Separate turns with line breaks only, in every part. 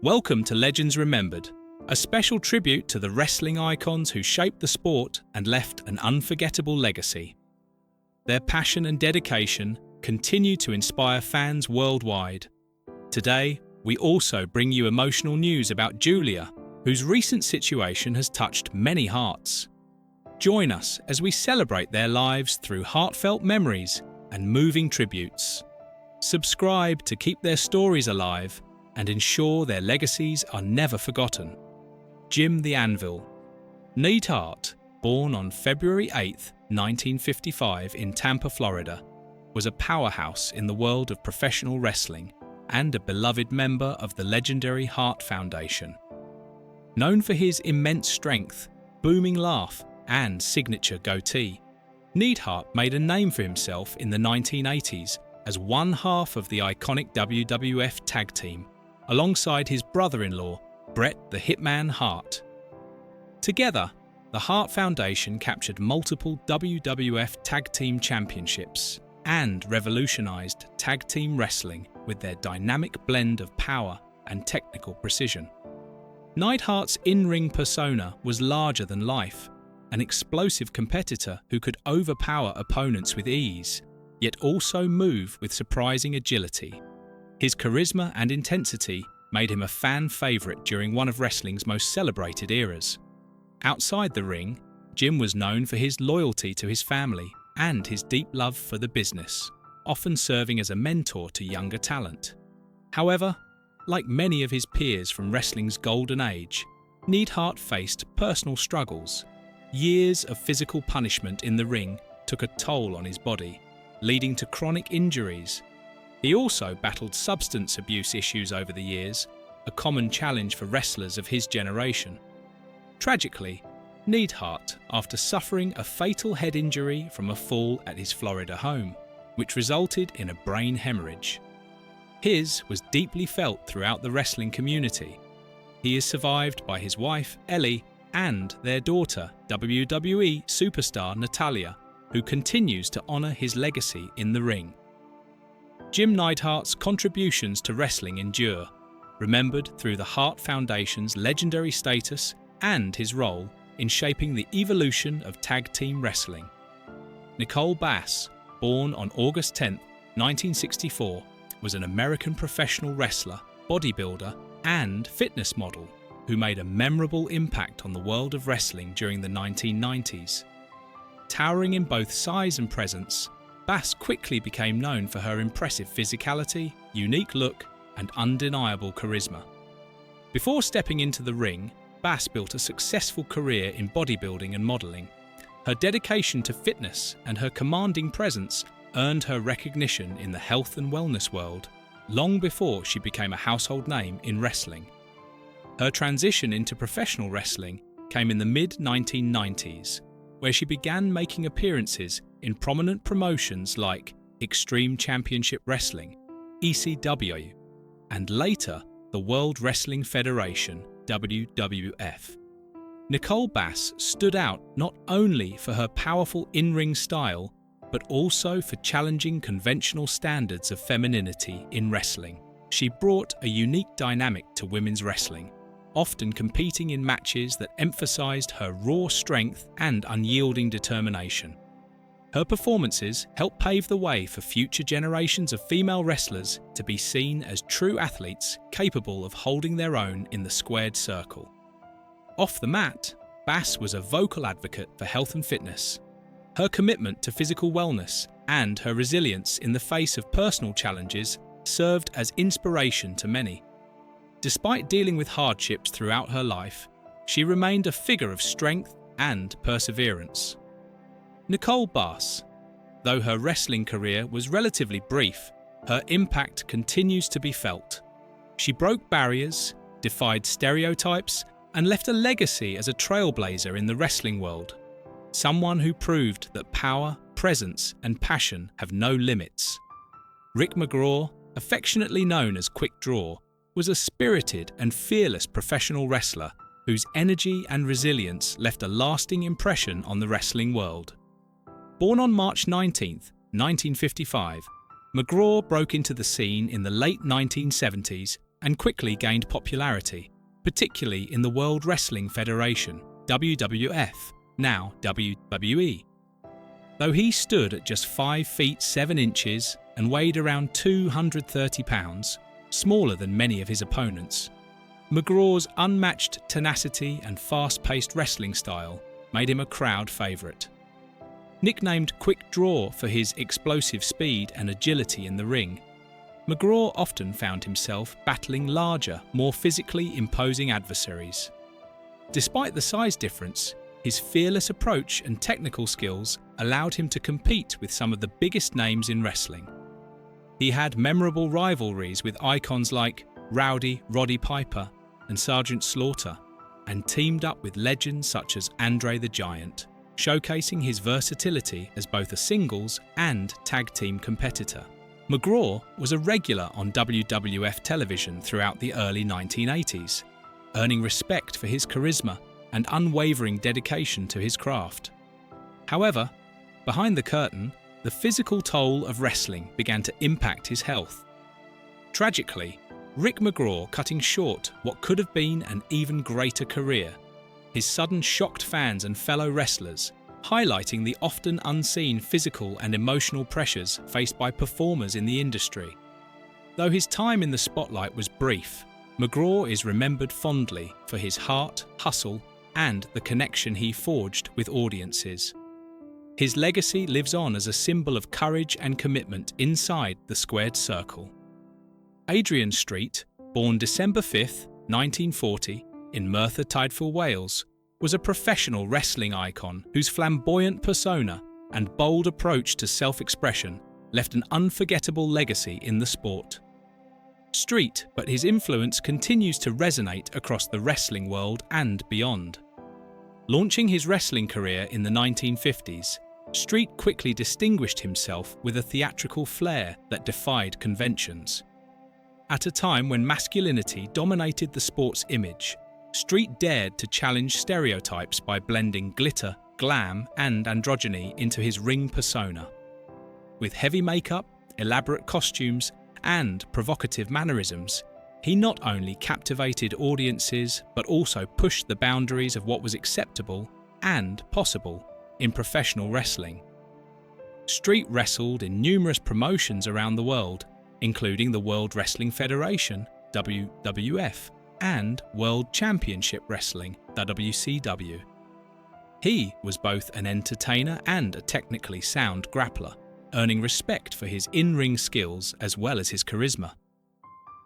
Welcome to Legends Remembered, a special tribute to the wrestling icons who shaped the sport and left an unforgettable legacy. Their passion and dedication continue to inspire fans worldwide. Today, we also bring you emotional news about Giulia, whose recent situation has touched many hearts. Join us as we celebrate their lives through heartfelt memories and moving tributes. Subscribe to keep their stories alive and ensure their legacies are never forgotten. Jim the Anvil. Neidhart, born on February 8, 1955 in Tampa, Florida, was a powerhouse in the world of professional wrestling and a beloved member of the legendary Hart Foundation. Known for his immense strength, booming laugh, and signature goatee, Neidhart made a name for himself in the 1980s as one half of the iconic WWF tag team, alongside his brother-in-law, Bret the Hitman Hart. Together, the Hart Foundation captured multiple WWF Tag Team Championships and revolutionized tag team wrestling with their dynamic blend of power and technical precision. Neidhart's in-ring persona was larger than life, an explosive competitor who could overpower opponents with ease, yet also move with surprising agility. His charisma and intensity made him a fan favorite during one of wrestling's most celebrated eras. Outside the ring, Jim was known for his loyalty to his family and his deep love for the business, often serving as a mentor to younger talent. However, like many of his peers from wrestling's golden age, Neidhart faced personal struggles. Years of physical punishment in the ring took a toll on his body, leading to chronic injuries. He also battled substance abuse issues over the years, a common challenge for wrestlers of his generation. Tragically, Neidhart, after suffering a fatal head injury from a fall at his Florida home, which resulted in a brain hemorrhage. His was deeply felt throughout the wrestling community. He is survived by his wife, Ellie, and their daughter, WWE superstar Natalya, who continues to honor his legacy in the ring. Jim Neidhart's contributions to wrestling endure, remembered through the Hart Foundation's legendary status and his role in shaping the evolution of tag team wrestling. Nicole Bass, born on August 10, 1964, was an American professional wrestler, bodybuilder, and fitness model who made a memorable impact on the world of wrestling during the 1990s. Towering in both size and presence, Bass quickly became known for her impressive physicality, unique look, and undeniable charisma. Before stepping into the ring, Bass built a successful career in bodybuilding and modeling. Her dedication to fitness and her commanding presence earned her recognition in the health and wellness world long before she became a household name in wrestling. Her transition into professional wrestling came in the mid-1990s, where she began making appearances in prominent promotions like Extreme Championship Wrestling, ECW, and later the World Wrestling Federation, WWF. Nicole Bass stood out not only for her powerful in-ring style, but also for challenging conventional standards of femininity in wrestling. She brought a unique dynamic to women's wrestling, often competing in matches that emphasized her raw strength and unyielding determination. Her performances helped pave the way for future generations of female wrestlers to be seen as true athletes capable of holding their own in the squared circle. Off the mat, Bass was a vocal advocate for health and fitness. Her commitment to physical wellness and her resilience in the face of personal challenges served as inspiration to many. Despite dealing with hardships throughout her life, she remained a figure of strength and perseverance. Nicole Bass. Though her wrestling career was relatively brief, her impact continues to be felt. She broke barriers, defied stereotypes, and left a legacy as a trailblazer in the wrestling world. Someone who proved that power, presence, and passion have no limits. Rick McGraw, affectionately known as Quick Draw, was a spirited and fearless professional wrestler whose energy and resilience left a lasting impression on the wrestling world. Born on March 19, 1955, McGraw broke into the scene in the late 1970s and quickly gained popularity, particularly in the World Wrestling Federation, WWF, now WWE. Though he stood at just 5 feet 7 inches and weighed around 230 pounds, smaller than many of his opponents, McGraw's unmatched tenacity and fast-paced wrestling style made him a crowd favourite. Nicknamed Quick Draw for his explosive speed and agility in the ring, McGraw often found himself battling larger, more physically imposing adversaries. Despite the size difference, his fearless approach and technical skills allowed him to compete with some of the biggest names in wrestling. He had memorable rivalries with icons like Rowdy Roddy Piper and Sergeant Slaughter, and teamed up with legends such as Andre the Giant, showcasing his versatility as both a singles and tag team competitor. McGraw was a regular on WWF television throughout the early 1980s, earning respect for his charisma and unwavering dedication to his craft. However, behind the curtain, the physical toll of wrestling began to impact his health. Tragically, Rick McGraw cutting short what could have been an even greater career. His sudden shocked fans and fellow wrestlers, highlighting the often unseen physical and emotional pressures faced by performers in the industry. Though his time in the spotlight was brief, McGraw is remembered fondly for his heart, hustle, and the connection he forged with audiences. His legacy lives on as a symbol of courage and commitment inside the squared circle. Adrian Street, born December 5, 1940, in Merthyr Tydfil, Wales, was a professional wrestling icon whose flamboyant persona and bold approach to self-expression left an unforgettable legacy in the sport. Street, but his influence continues to resonate across the wrestling world and beyond. Launching his wrestling career in the 1950s, Street quickly distinguished himself with a theatrical flair that defied conventions. At a time when masculinity dominated the sport's image, Street dared to challenge stereotypes by blending glitter, glam, and androgyny into his ring persona. With heavy makeup, elaborate costumes, and provocative mannerisms, he not only captivated audiences but also pushed the boundaries of what was acceptable and possible in professional wrestling. Street wrestled in numerous promotions around the world, including the World Wrestling Federation, WWF, and World Championship Wrestling, WCW. He was both an entertainer and a technically sound grappler, earning respect for his in-ring skills as well as his charisma.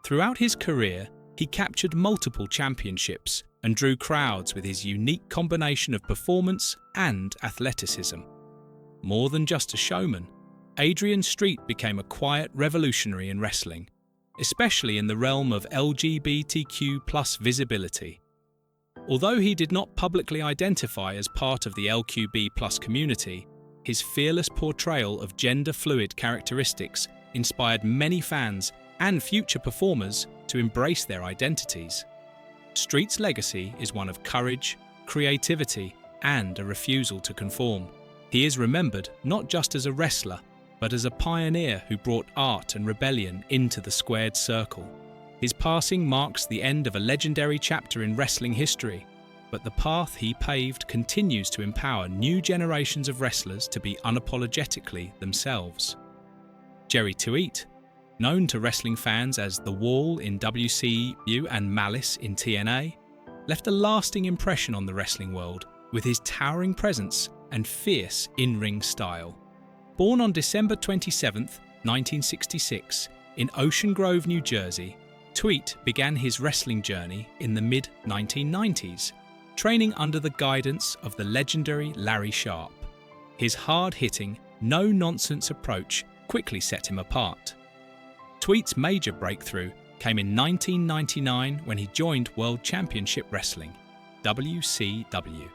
Throughout his career, he captured multiple championships and drew crowds with his unique combination of performance and athleticism. More than just a showman, Adrian Street became a quiet revolutionary in wrestling, especially in the realm of LGBTQ+ visibility. Although he did not publicly identify as part of the LQB+ community, his fearless portrayal of gender-fluid characteristics inspired many fans and future performers to embrace their identities. Street's legacy is one of courage, creativity, and a refusal to conform. He is remembered not just as a wrestler, but as a pioneer who brought art and rebellion into the squared circle. His passing marks the end of a legendary chapter in wrestling history, but the path he paved continues to empower new generations of wrestlers to be unapologetically themselves. Jerry Tuite, known to wrestling fans as The Wall in WCW and Malice in TNA, left a lasting impression on the wrestling world with his towering presence and fierce in-ring style. Born on December 27, 1966, in Ocean Grove, New Jersey, Tuite began his wrestling journey in the mid-1990s, training under the guidance of the legendary Larry Sharpe. His hard-hitting, no-nonsense approach quickly set him apart. Tuite's major breakthrough came in 1999 when he joined World Championship Wrestling, WCW.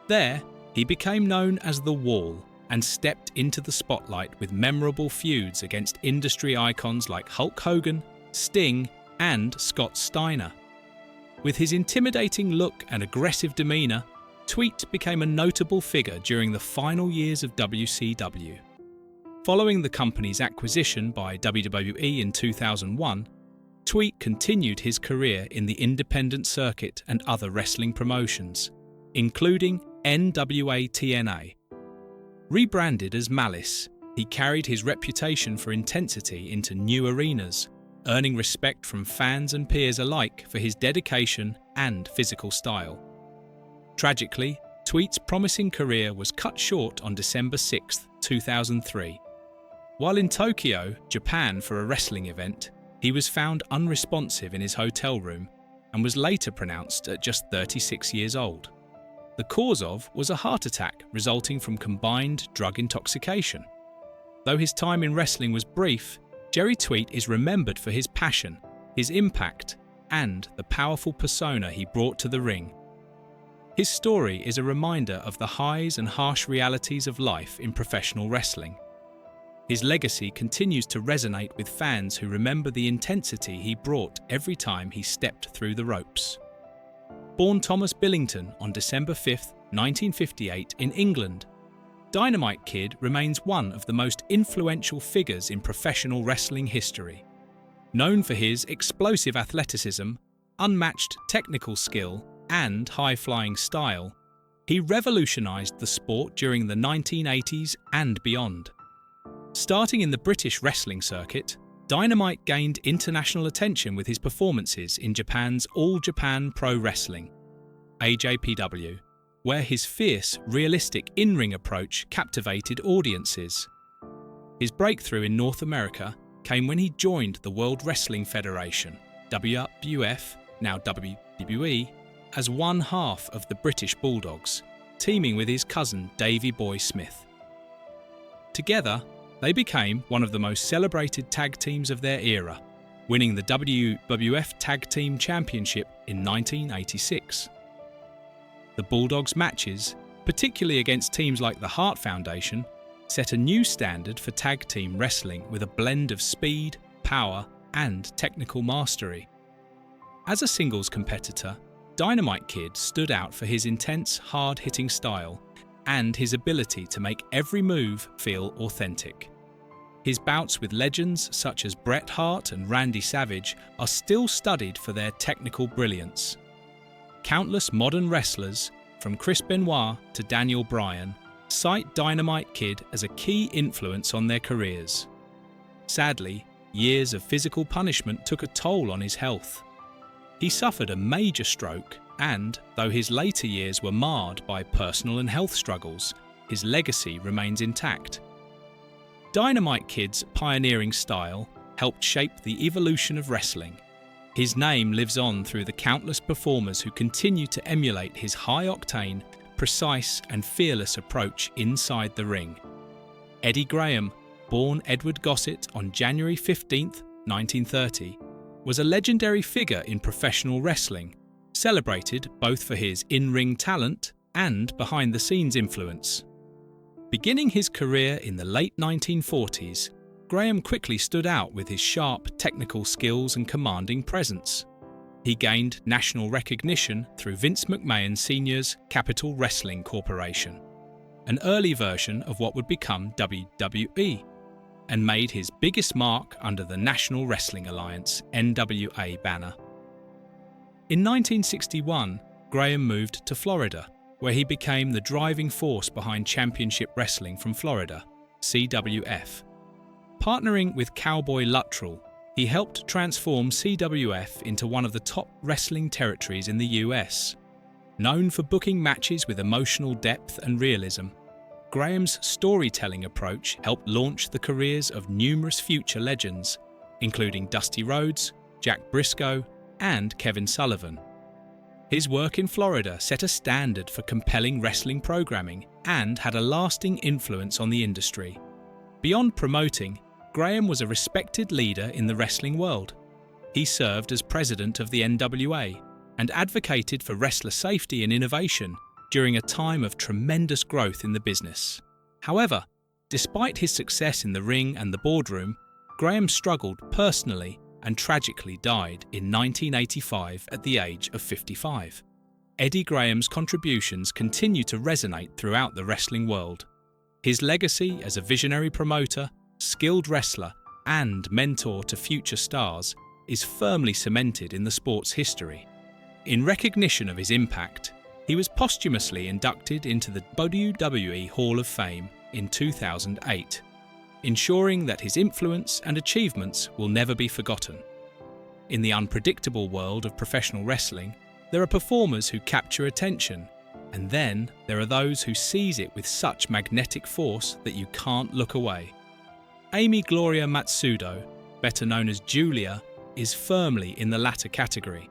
There, he became known as The Wall and stepped into the spotlight with memorable feuds against industry icons like Hulk Hogan, Sting, and Scott Steiner. With his intimidating look and aggressive demeanour, Tuite became a notable figure during the final years of WCW. Following the company's acquisition by WWE in 2001, Tweet continued his career in the independent circuit and other wrestling promotions, including NWA TNA. Rebranded as Malice, he carried his reputation for intensity into new arenas, earning respect from fans and peers alike for his dedication and physical style. Tragically, Tweet's promising career was cut short on December 6, 2003. While in Tokyo, Japan for a wrestling event, he was found unresponsive in his hotel room and was later pronounced at just 36 years old. The cause of was a heart attack resulting from combined drug intoxication. Though his time in wrestling was brief, Jerry Tweet is remembered for his passion, his impact, and the powerful persona he brought to the ring. His story is a reminder of the highs and harsh realities of life in professional wrestling. His legacy continues to resonate with fans who remember the intensity he brought every time he stepped through the ropes. Born Thomas Billington on December 5, 1958 in England, Dynamite Kid remains one of the most influential figures in professional wrestling history. Known for his explosive athleticism, unmatched technical skill, and high-flying style, he revolutionized the sport during the 1980s and beyond. Starting in the British wrestling circuit, Dynamite gained international attention with his performances in Japan's All Japan Pro Wrestling, AJPW, where his fierce, realistic in-ring approach captivated audiences. His breakthrough in North America came when he joined the World Wrestling Federation, WWF, now WWE, as one half of the British Bulldogs, teaming with his cousin Davey Boy Smith. Together, they became one of the most celebrated tag teams of their era, winning the WWF Tag Team Championship in 1986. The Bulldogs' matches, particularly against teams like the Hart Foundation, set a new standard for tag team wrestling with a blend of speed, power, and technical mastery. As a singles competitor, Dynamite Kid stood out for his intense, hard-hitting style and his ability to make every move feel authentic. His bouts with legends such as Bret Hart and Randy Savage are still studied for their technical brilliance. Countless modern wrestlers, from Chris Benoit to Daniel Bryan, cite Dynamite Kid as a key influence on their careers. Sadly, years of physical punishment took a toll on his health. He suffered a major stroke and, though his later years were marred by personal and health struggles, his legacy remains intact. Dynamite Kid's pioneering style helped shape the evolution of wrestling. His name lives on through the countless performers who continue to emulate his high-octane, precise and fearless approach inside the ring. Eddie Graham, born Edward Gossett on January 15, 1930, was a legendary figure in professional wrestling, celebrated both for his in-ring talent and behind-the-scenes influence. Beginning his career in the late 1940s, Graham quickly stood out with his sharp technical skills and commanding presence. He gained national recognition through Vince McMahon Sr.'s Capital Wrestling Corporation, an early version of what would become WWE, and made his biggest mark under the National Wrestling Alliance (NWA) banner. In 1961, Graham moved to Florida, where he became the driving force behind Championship Wrestling from Florida, CWF. Partnering with Cowboy Luttrell, he helped transform CWF into one of the top wrestling territories in the US. Known for booking matches with emotional depth and realism, Graham's storytelling approach helped launch the careers of numerous future legends, including Dusty Rhodes, Jack Briscoe, and Kevin Sullivan. His work in Florida set a standard for compelling wrestling programming and had a lasting influence on the industry. Beyond promoting, Graham was a respected leader in the wrestling world. He served as president of the NWA and advocated for wrestler safety and innovation during a time of tremendous growth in the business. However, despite his success in the ring and the boardroom, Graham struggled personally and tragically died in 1985 at the age of 55. Eddie Graham's contributions continue to resonate throughout the wrestling world. His legacy as a visionary promoter, skilled wrestler, and mentor to future stars is firmly cemented in the sport's history. In recognition of his impact, he was posthumously inducted into the WWE Hall of Fame in 2008, ensuring that his influence and achievements will never be forgotten. In the unpredictable world of professional wrestling, there are performers who capture attention, and then there are those who seize it with such magnetic force that you can't look away. Amy Gloria Matsudo, better known as Giulia, is firmly in the latter category.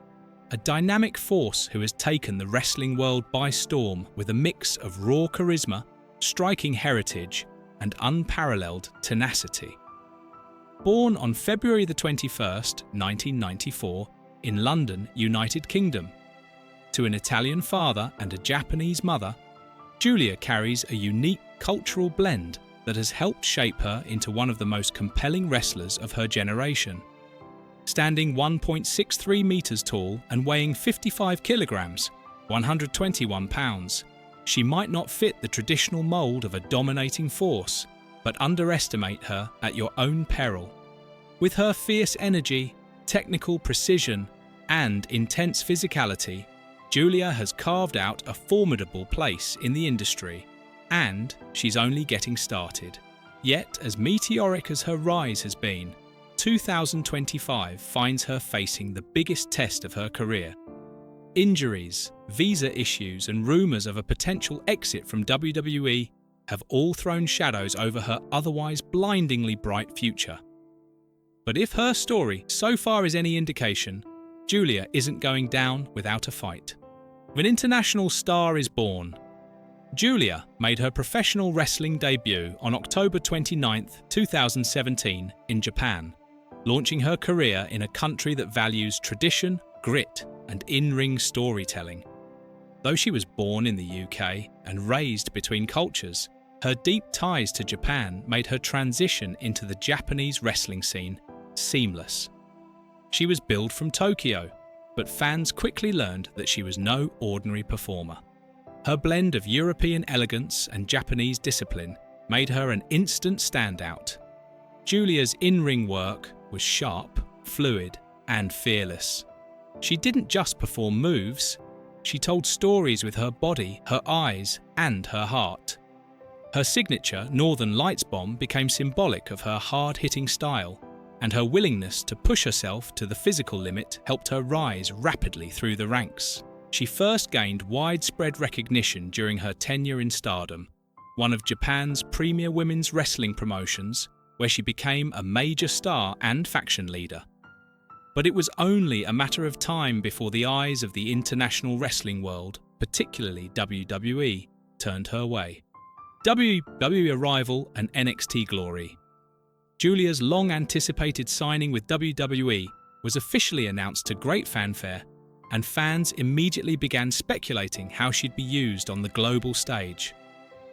A dynamic force who has taken the wrestling world by storm with a mix of raw charisma, striking heritage, and unparalleled tenacity. Born on February 21st, 1994, in London, United Kingdom, to an Italian father and a Japanese mother, Giulia carries a unique cultural blend that has helped shape her into one of the most compelling wrestlers of her generation. Standing 1.63 meters tall and weighing 55 kilograms, 121 pounds, she might not fit the traditional mold of a dominating force, but underestimate her at your own peril. With her fierce energy, technical precision, and intense physicality, Giulia has carved out a formidable place in the industry, and she's only getting started. Yet, as meteoric as her rise has been, 2025 finds her facing the biggest test of her career. Injuries, visa issues, and rumours of a potential exit from WWE have all thrown shadows over her otherwise blindingly bright future. But if her story so far is any indication, Giulia isn't going down without a fight. An international star is born. Giulia made her professional wrestling debut on October 29, 2017 in Japan, launching her career in a country that values tradition, grit, and in-ring storytelling. Though she was born in the UK and raised between cultures, her deep ties to Japan made her transition into the Japanese wrestling scene seamless. She was billed from Tokyo, but fans quickly learned that she was no ordinary performer. Her blend of European elegance and Japanese discipline made her an instant standout. Giulia's in-ring work was sharp, fluid, and fearless. She didn't just perform moves, she told stories with her body, her eyes, and her heart. Her signature Northern Lights bomb became symbolic of her hard-hitting style, and her willingness to push herself to the physical limit helped her rise rapidly through the ranks. She first gained widespread recognition during her tenure in Stardom, one of Japan's premier women's wrestling promotions, where she became a major star and faction leader. But it was only a matter of time before the eyes of the international wrestling world, particularly WWE, turned her way. WWE arrival and NXT glory. Giulia's long-anticipated signing with WWE was officially announced to great fanfare, and fans immediately began speculating how she'd be used on the global stage.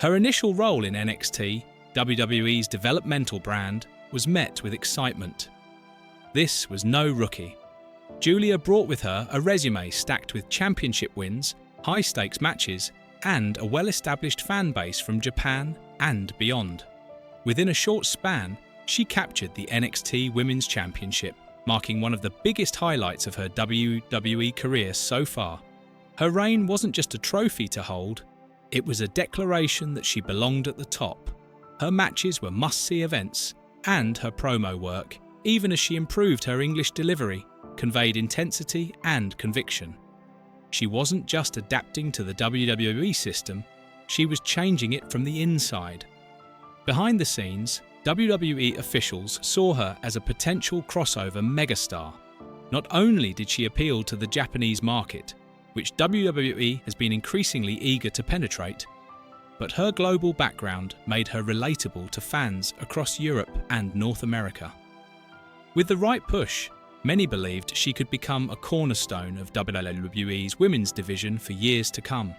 Her initial role in NXT, WWE's developmental brand, was met with excitement. This was no rookie. Giulia brought with her a resume stacked with championship wins, high-stakes matches, and a well-established fan base from Japan and beyond. Within a short span, she captured the NXT Women's Championship, marking one of the biggest highlights of her WWE career so far. Her reign wasn't just a trophy to hold, it was a declaration that she belonged at the top. Her matches were must-see events, and her promo work, even as she improved her English delivery, conveyed intensity and conviction. She wasn't just adapting to the WWE system, she was changing it from the inside. Behind the scenes, WWE officials saw her as a potential crossover megastar. Not only did she appeal to the Japanese market, which WWE has been increasingly eager to penetrate, but her global background made her relatable to fans across Europe and North America. With the right push, many believed she could become a cornerstone of WWE's women's division for years to come.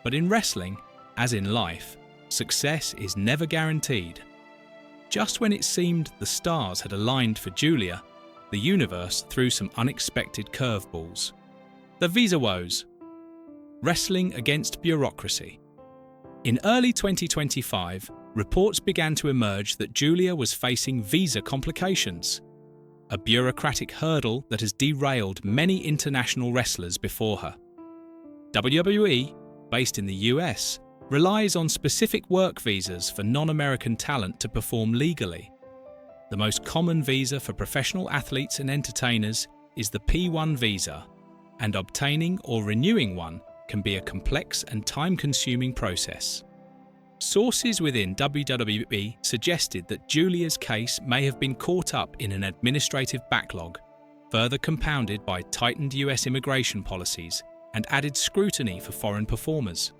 But in wrestling, as in life, success is never guaranteed. Just when it seemed the stars had aligned for Giulia, the universe threw some unexpected curveballs. The visa woes. Wrestling against bureaucracy. In early 2025, reports began to emerge that Giulia was facing visa complications. a bureaucratic hurdle that has derailed many international wrestlers before her. WWE, based in the US, relies on specific work visas for non-American talent to perform legally. The most common visa for professional athletes and entertainers is the P1 visa, and obtaining or renewing one can be a complex and time-consuming process. Sources within WWE suggested that Giulia's case may have been caught up in an administrative backlog, further compounded by tightened US immigration policies and added scrutiny for foreign performers.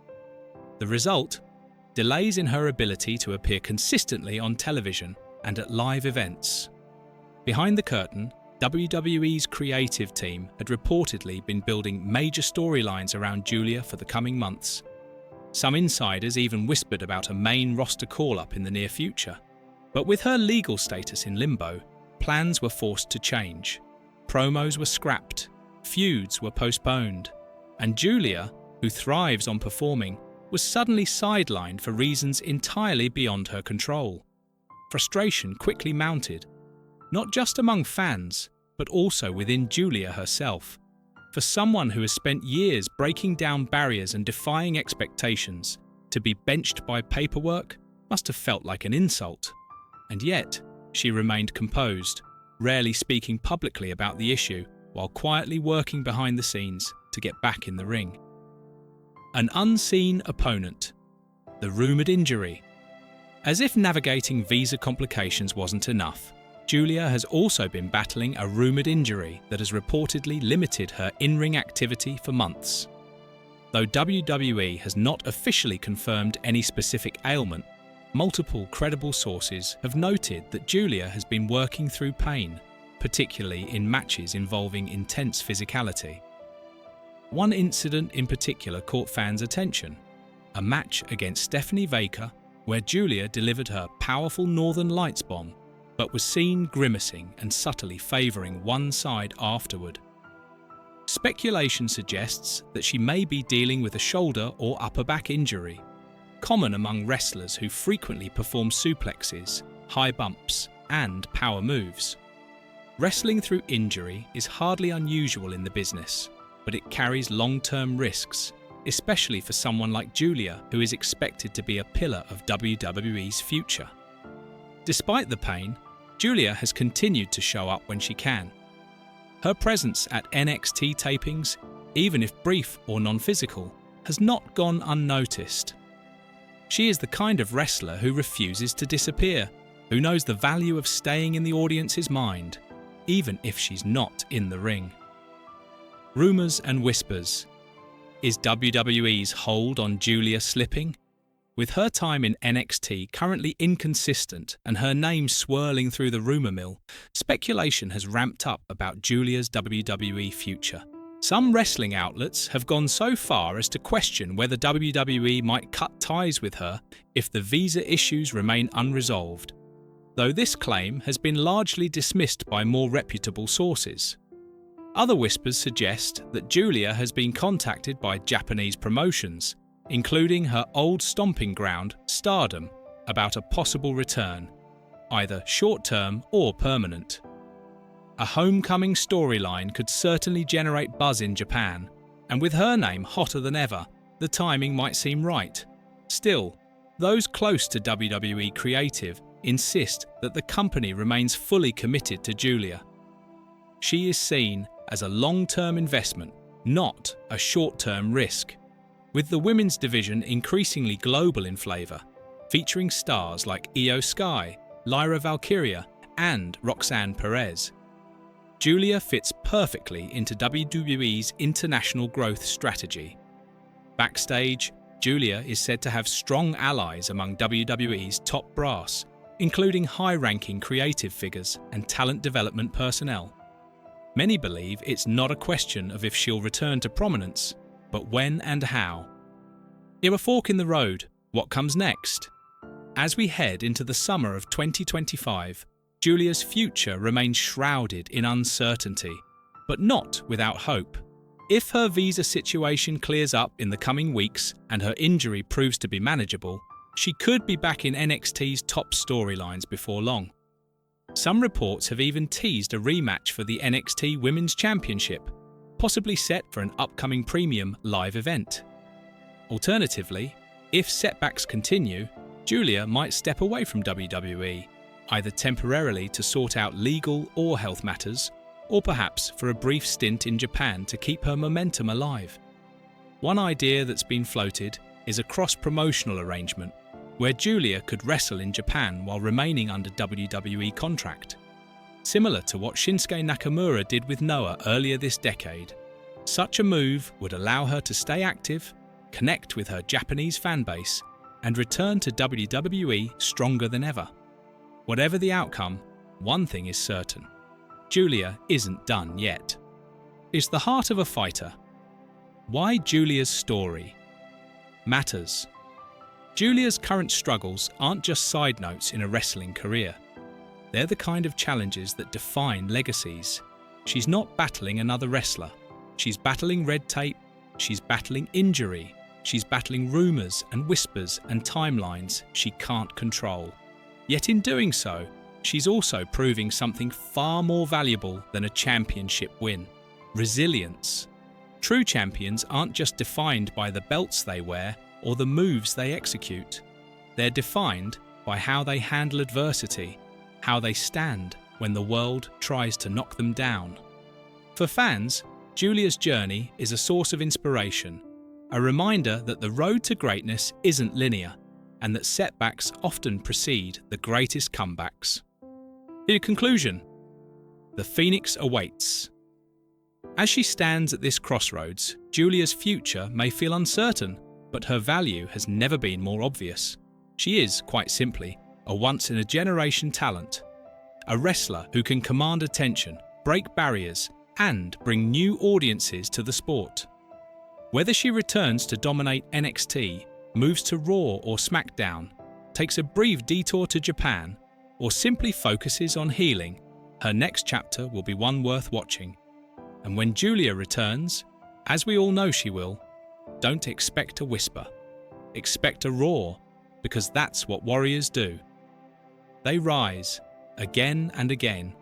The result? Delays in her ability to appear consistently on television and at live events. Behind the curtain, WWE's creative team had reportedly been building major storylines around Giulia for the coming months. Some insiders even whispered about a main roster call-up in the near future. But with her legal status in limbo, plans were forced to change. Promos were scrapped, feuds were postponed, and Giulia, who thrives on performing, was suddenly sidelined for reasons entirely beyond her control. Frustration quickly mounted, not just among fans, but also within Giulia herself. For someone who has spent years breaking down barriers and defying expectations, to be benched by paperwork must have felt like an insult. And yet, she remained composed, rarely speaking publicly about the issue, while quietly working behind the scenes to get back in the ring. An unseen opponent. The rumoured injury. As if navigating visa complications wasn't enough, Giulia has also been battling a rumoured injury that has reportedly limited her in-ring activity for months. Though WWE has not officially confirmed any specific ailment, multiple credible sources have noted that Giulia has been working through pain, particularly in matches involving intense physicality. One incident in particular caught fans' attention: a match against Stephanie Baker, where Giulia delivered her powerful Northern Lights bomb, but was seen grimacing and subtly favouring one side afterward. Speculation suggests that she may be dealing with a shoulder or upper back injury, common among wrestlers who frequently perform suplexes, high bumps, and power moves. Wrestling through injury is hardly unusual in the business, but it carries long-term risks, especially for someone like Giulia, who is expected to be a pillar of WWE's future. Despite the pain, Giulia has continued to show up when she can. Her presence at NXT tapings, even if brief or non-physical, has not gone unnoticed. She is the kind of wrestler who refuses to disappear, who knows the value of staying in the audience's mind, even if she's not in the ring. Rumours and whispers. Is WWE's hold on Giulia slipping? With her time in NXT currently inconsistent and her name swirling through the rumour mill, speculation has ramped up about Giulia's WWE future. Some wrestling outlets have gone so far as to question whether WWE might cut ties with her if the visa issues remain unresolved, though this claim has been largely dismissed by more reputable sources. Other whispers suggest that Giulia has been contacted by Japanese promotions, including her old stomping ground, Stardom, about a possible return, either short-term or permanent. A homecoming storyline could certainly generate buzz in Japan, and with her name hotter than ever, the timing might seem right. Still, those close to WWE Creative insist that the company remains fully committed to Giulia. She is seen as a long-term investment, not a short-term risk, with the women's division increasingly global in flavour, featuring stars like Io Sky, Lyra Valkyria, and Roxanne Perez. Giulia fits perfectly into WWE's international growth strategy. Backstage, Giulia is said to have strong allies among WWE's top brass, including high-ranking creative figures and talent development personnel. Many believe it's not a question of if she'll return to prominence, but when and how. In a fork in the road, what comes next? As we head into the summer of 2025, Giulia's future remains shrouded in uncertainty, but not without hope. If her visa situation clears up in the coming weeks and her injury proves to be manageable, she could be back in NXT's top storylines before long. Some reports have even teased a rematch for the NXT Women's Championship, possibly set for an upcoming premium live event. Alternatively, if setbacks continue, Giulia might step away from WWE, either temporarily to sort out legal or health matters, or perhaps for a brief stint in Japan to keep her momentum alive. One idea that's been floated is a cross-promotional arrangement where Giulia could wrestle in Japan while remaining under WWE contract. Similar to what Shinsuke Nakamura did with Noah earlier this decade, such a move would allow her to stay active, connect with her Japanese fanbase, and return to WWE stronger than ever. Whatever the outcome, one thing is certain: Giulia isn't done yet. It's the heart of a fighter. Why Giulia's story matters. Giulia's current struggles aren't just side notes in a wrestling career. They're the kind of challenges that define legacies. She's not battling another wrestler. She's battling red tape, she's battling injury, she's battling rumours and whispers and timelines she can't control. Yet in doing so, she's also proving something far more valuable than a championship win: resilience. True champions aren't just defined by the belts they wear or the moves they execute. They're defined by how they handle adversity, how they stand when the world tries to knock them down. For fans, Giulia's journey is a source of inspiration, a reminder that the road to greatness isn't linear, and that setbacks often precede the greatest comebacks. In conclusion, the Phoenix awaits. As she stands at this crossroads, Giulia's future may feel uncertain, but her value has never been more obvious. She is, quite simply, a once-in-a-generation talent, a wrestler who can command attention, break barriers, and bring new audiences to the sport. Whether she returns to dominate NXT, moves to Raw or SmackDown, takes a brief detour to Japan, or simply focuses on healing, her next chapter will be one worth watching. And when Giulia returns, as we all know she will, don't expect a whisper. Expect a roar, because that's what warriors do. They rise, again and again,